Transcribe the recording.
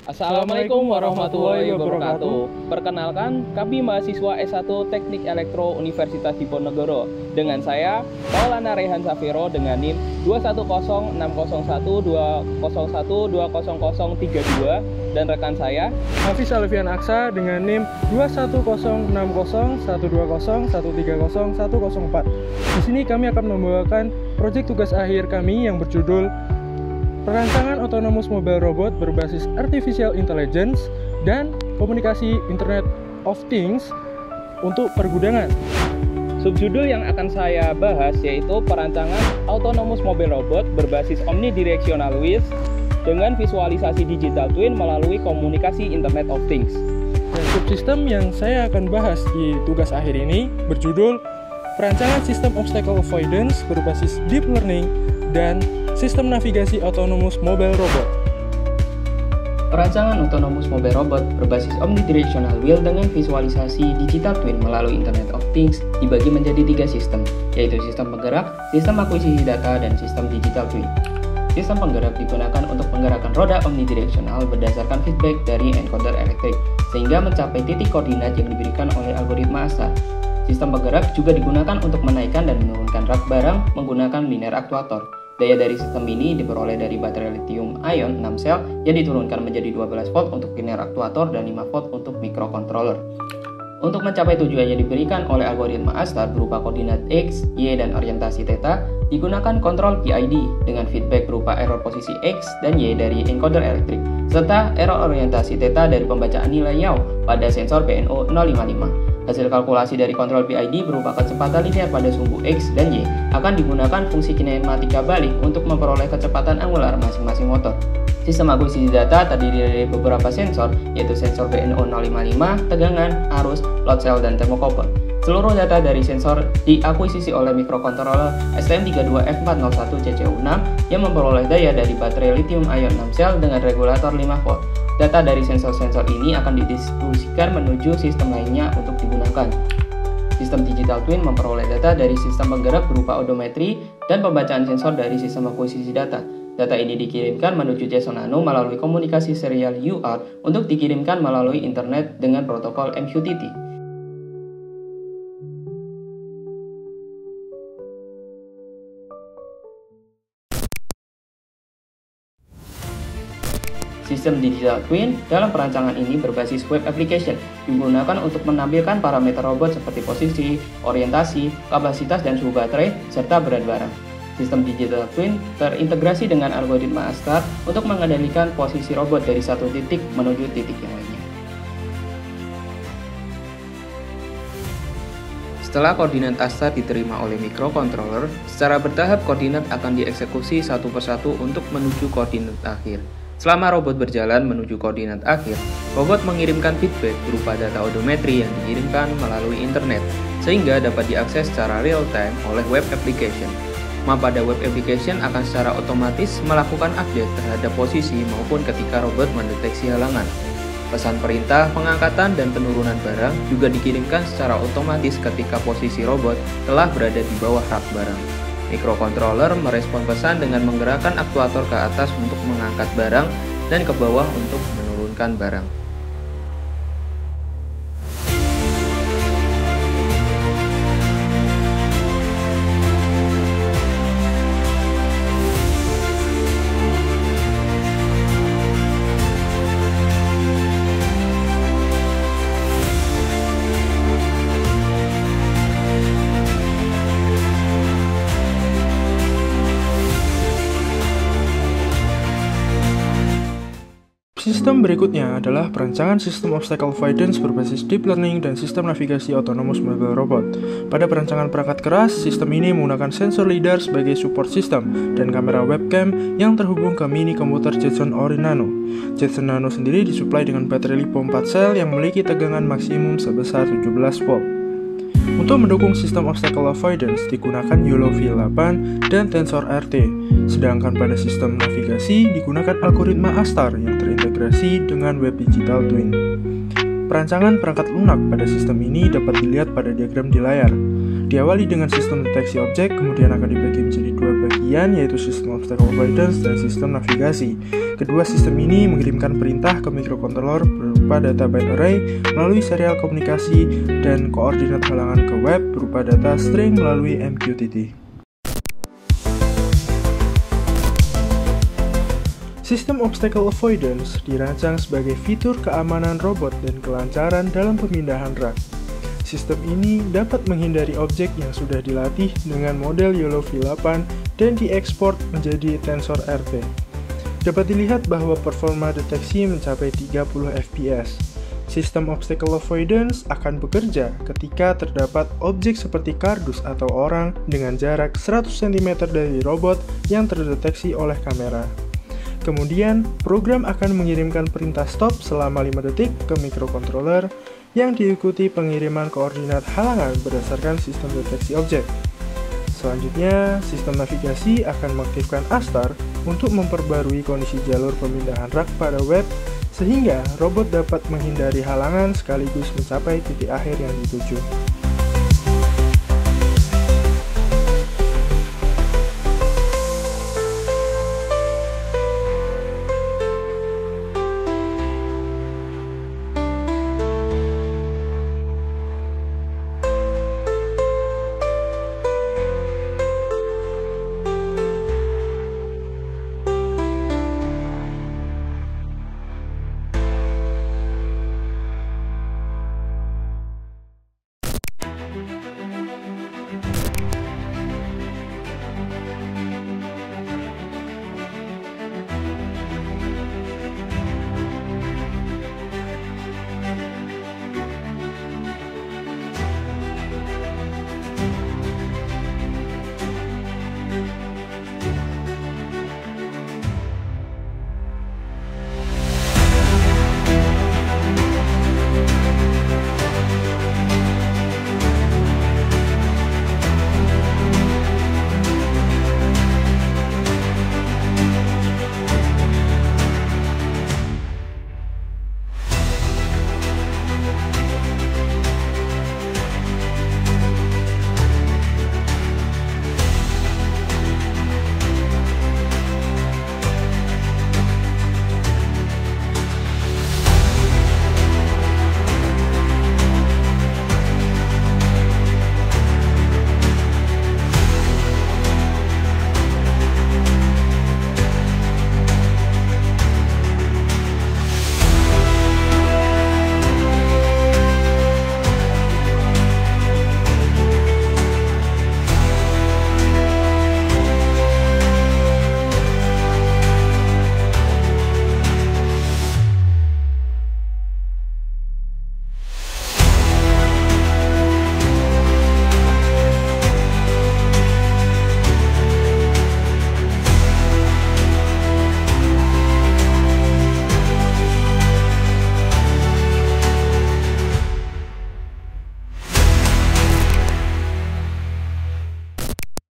Assalamualaikum warahmatullahi wabarakatuh. Perkenalkan, kami mahasiswa S1 Teknik Elektro Universitas Diponegoro. Dengan saya, Maulana Rehan Safiro dengan NIM 210601201200032 dan rekan saya Hafiz Alfian Aksa dengan NIM 21060120130130104. Di sini kami akan membawakan proyek tugas akhir kami yang berjudul Perancangan Autonomous Mobile Robot berbasis Artificial Intelligence dan Komunikasi Internet of Things untuk pergudangan. Subjudul yang akan saya bahas yaitu perancangan Autonomous Mobile Robot berbasis Omnidirectional Wheels dengan visualisasi digital twin melalui komunikasi Internet of Things. Dan subsistem yang saya akan bahas di tugas akhir ini berjudul Perancangan Sistem Obstacle Avoidance berbasis Deep Learning dan Sistem Navigasi Autonomous Mobile Robot. Perancangan Autonomous Mobile Robot berbasis Omnidirectional Wheel dengan visualisasi digital twin melalui Internet of Things dibagi menjadi 3 sistem, yaitu sistem penggerak, sistem akuisisi data, dan sistem digital twin. Sistem penggerak digunakan untuk menggerakkan roda omnidirectional berdasarkan feedback dari encoder elektrik, sehingga mencapai titik koordinat yang diberikan oleh algoritma ASTAR. Sistem penggerak juga digunakan untuk menaikkan dan menurunkan rak barang menggunakan linear aktuator. Daya dari sistem ini diperoleh dari baterai lithium ion 6 sel yang diturunkan menjadi 12 volt untuk linear aktuator dan 5 volt untuk microcontroller. Untuk mencapai tujuan yang diberikan oleh algoritma ASTAR berupa koordinat X, Y, dan orientasi theta, digunakan kontrol PID dengan feedback berupa error posisi X dan Y dari encoder elektrik, serta error orientasi theta dari pembacaan nilai yaw pada sensor BNO 055. Hasil kalkulasi dari kontrol PID berupa kecepatan linear pada sumbu X dan Y akan digunakan fungsi kinematika balik untuk memperoleh kecepatan angular masing-masing motor. Sistem akuisisi data terdiri dari beberapa sensor, yaitu sensor BNO 055, tegangan, arus, load cell, dan thermocouple. Seluruh data dari sensor diakuisisi oleh microcontroller STM32F401CCU6 yang memperoleh daya dari baterai lithium ion 6 sel dengan regulator 5 volt. Data dari sensor-sensor ini akan didistribusikan menuju sistem lainnya untuk digunakan. Sistem digital twin memperoleh data dari sistem penggerak berupa odometri dan pembacaan sensor dari sistem akuisisi data. Data ini dikirimkan menuju JSON Nano melalui komunikasi serial UART untuk dikirimkan melalui internet dengan protokol MQTT. Sistem digital twin dalam perancangan ini berbasis web application, digunakan untuk menampilkan parameter robot seperti posisi, orientasi, kapasitas dan suhu baterai, serta berat barang. Sistem digital twin terintegrasi dengan algoritma ASTAR untuk mengendalikan posisi robot dari satu titik menuju titik yang lainnya. Setelah koordinat ASTAR diterima oleh microcontroller, secara bertahap koordinat akan dieksekusi satu persatu untuk menuju koordinat akhir. Selama robot berjalan menuju koordinat akhir, robot mengirimkan feedback berupa data odometri yang dikirimkan melalui internet, sehingga dapat diakses secara real-time oleh web application. Pada web application akan secara otomatis melakukan update terhadap posisi maupun ketika robot mendeteksi halangan. Pesan perintah pengangkatan dan penurunan barang juga dikirimkan secara otomatis ketika posisi robot telah berada di bawah rak barang. Microcontroller merespon pesan dengan menggerakkan aktuator ke atas untuk mengangkat barang dan ke bawah untuk menurunkan barang. Sistem berikutnya adalah perancangan sistem obstacle avoidance berbasis deep learning dan sistem navigasi autonomous mobile robot. Pada perancangan perangkat keras, sistem ini menggunakan sensor LiDAR sebagai support system dan kamera webcam yang terhubung ke mini komputer Jetson Ori Nano. Jetson Nano sendiri disuplai dengan baterai lithium 4 sel yang memiliki tegangan maksimum sebesar 17 volt. Untuk mendukung sistem obstacle avoidance digunakan YOLO V8 dan Tensor RT, sedangkan pada sistem navigasi digunakan algoritma ASTAR yang terintegrasi dengan web digital twin. Perancangan perangkat lunak pada sistem ini dapat dilihat pada diagram di layar. Diawali dengan sistem deteksi objek, kemudian akan dibagi menjadi dua bagian, yaitu sistem obstacle avoidance dan sistem navigasi. Kedua sistem ini mengirimkan perintah ke microcontroller berupa data byte array melalui serial komunikasi dan koordinat halangan ke web berupa data string melalui MQTT. Sistem obstacle avoidance dirancang sebagai fitur keamanan robot dan kelancaran dalam pemindahan rak. Sistem ini dapat menghindari objek yang sudah dilatih dengan model YOLO V8 dan diekspor menjadi tensor RT. Dapat dilihat bahwa performa deteksi mencapai 30 fps. Sistem obstacle avoidance akan bekerja ketika terdapat objek seperti kardus atau orang dengan jarak 100 cm dari robot yang terdeteksi oleh kamera. Kemudian, program akan mengirimkan perintah stop selama 5 detik ke microcontroller yang diikuti pengiriman koordinat halangan berdasarkan sistem deteksi objek. Selanjutnya, sistem navigasi akan mengaktifkan ASTAR untuk memperbarui kondisi jalur pemindahan rak pada web sehingga robot dapat menghindari halangan sekaligus mencapai titik akhir yang dituju.